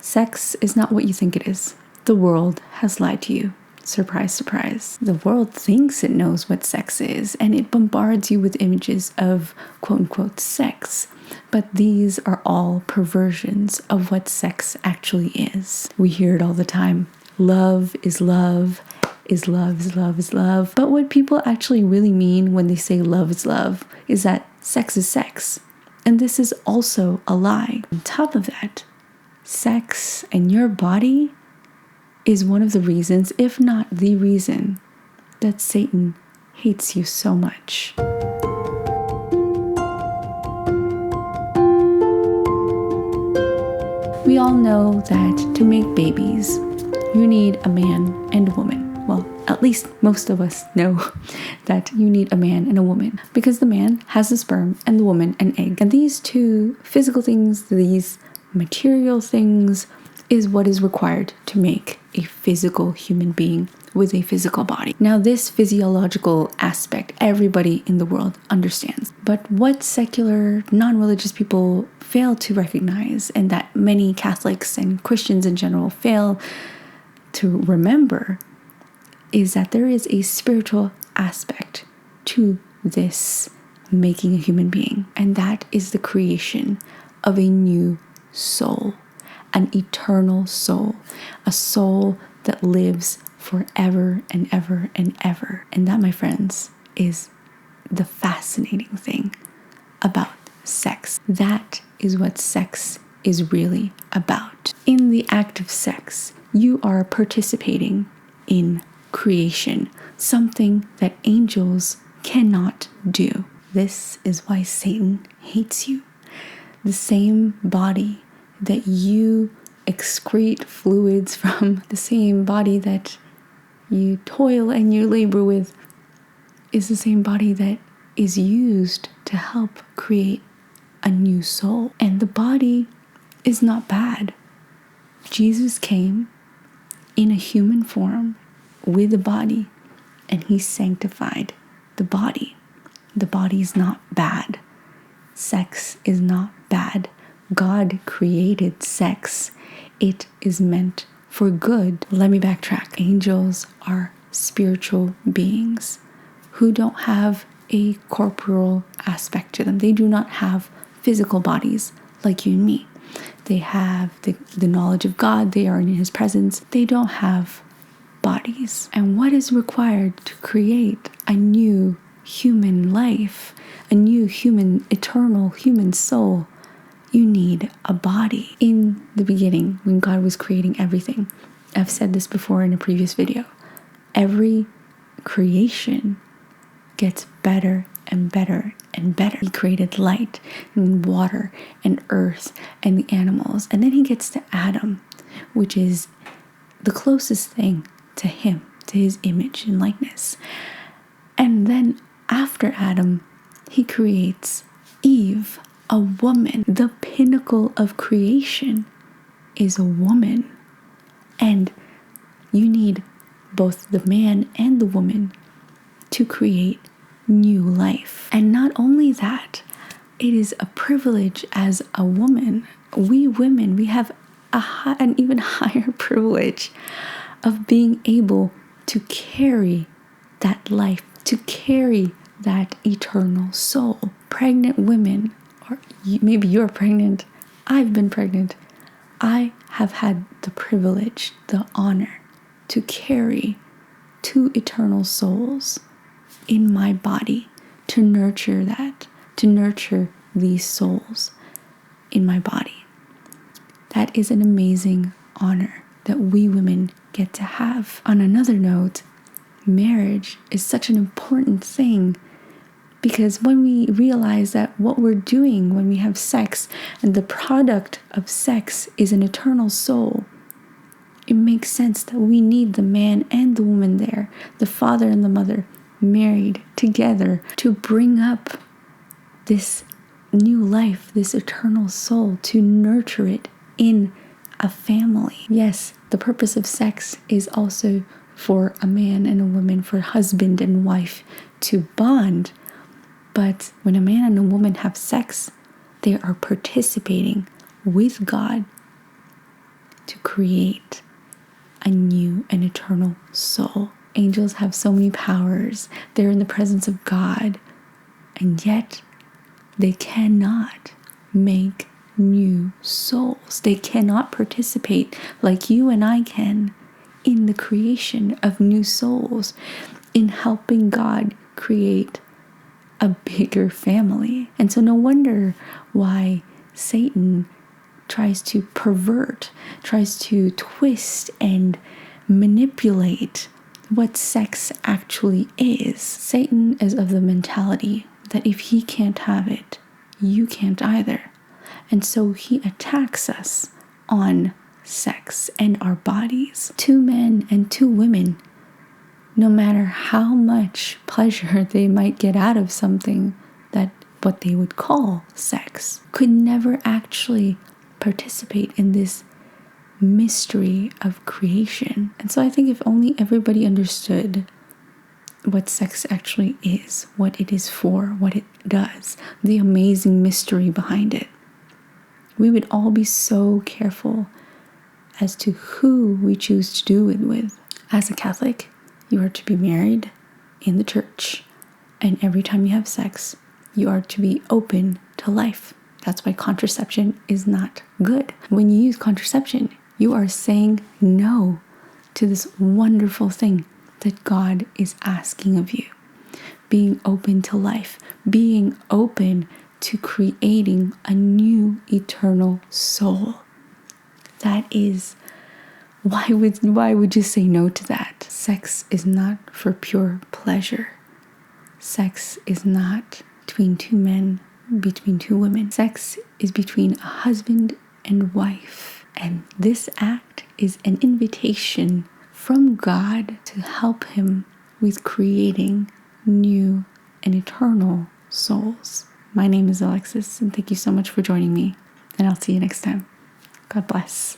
Sex is not what you think it is. The world has lied to you. Surprise, surprise. The world thinks it knows what sex is, and it bombards you with images of quote-unquote sex. But these are all perversions of what sex actually is. We hear it all the time. Love is love, is love, is love, is love. But what people actually really mean when they say love is that sex is sex. And this is also a lie. On top of that, sex and your body is one of the reasons, if not the reason, that Satan hates you so much. We all know that to make babies, you need a man and a woman. Well, at least most of us know that you need a man and a woman, because the man has the sperm and the woman an egg. And these two physical things, these material things, is what is required to make a physical human being with a physical body. Now, this physiological aspect, everybody in the world understands. But what secular, non-religious people fail to recognize, and that many Catholics and Christians in general fail to remember, is that there is a spiritual aspect to this making a human being. And that is the creation of a new soul. An eternal soul, a soul that lives forever and ever and ever. And that, my friends, is the fascinating thing about sex. That is what sex is really about. In the act of sex, you are participating in creation, something that angels cannot do. This is why Satan hates you. The same body that you excrete fluids from, the same body that you toil and you labor with, is the same body that is used to help create a new soul. And the body is not bad. Jesus came in a human form with a body, and he sanctified the body. The body is not bad. Sex is not bad. God created sex. It is meant for good. Let me backtrack. Angels are spiritual beings who don't have a corporal aspect to them. They do not have physical bodies like you and me. They have the knowledge of God. They are in his presence. They don't have bodies. And what is required to create a new human life, a new human, eternal human soul? You need a body. In the beginning, when God was creating everything, I've said this before in a previous video, every creation gets better and better and better. He created light and water and earth and the animals. And then he gets to Adam, which is the closest thing to him, to his image and likeness. And then after Adam, he creates Eve, a woman. The pinnacle of creation is a woman. And you need both the man and the woman to create new life. And not only that, it is a privilege as a woman. We women, we have an even higher privilege of being able to carry that life, to carry that eternal soul. Pregnant women, or maybe you're pregnant, I've been pregnant, I have had the privilege, the honor to carry two eternal souls in my body, to nurture that, to nurture these souls in my body. That is an amazing honor that we women get to have. On another note, marriage is such an important thing, because when we realize that what we're doing when we have sex and the product of sex is an eternal soul, it makes sense that we need the man and the woman there, the father and the mother, married together to bring up this new life, this eternal soul, to nurture it in a family. Yes, the purpose of sex is also for a man and a woman, for husband and wife to bond. But when a man and a woman have sex, they are participating with God to create a new and eternal soul. Angels have so many powers. They're in the presence of God, and yet they cannot make new souls. They cannot participate like you and I can in the creation of new souls, in helping God create a bigger family. And so no wonder why Satan tries to pervert, tries to twist and manipulate what sex actually is. Satan is of the mentality that if he can't have it, you can't either. And so he attacks us on sex and our bodies. 2 men and 2 women, no matter how much pleasure they might get out of something that what they would call sex, could never actually participate in this mystery of creation. And so I think if only everybody understood what sex actually is, what it is for, what it does, the amazing mystery behind it, we would all be so careful as to who we choose to do it with. As a Catholic, you are to be married in the church, and every time you have sex, you are to be open to life. That's why contraception is not good. When you use contraception, you are saying no to this wonderful thing that God is asking of you. Being open to life, being open to creating a new eternal soul. That is, why would you say no to that? Sex is not for pure pleasure. Sex is not between 2 men, between 2 women. Sex is between a husband and wife. And this act is an invitation from God to help him with creating new and eternal souls. My name is Alexis, and thank you so much for joining me. And I'll see you next time. God bless.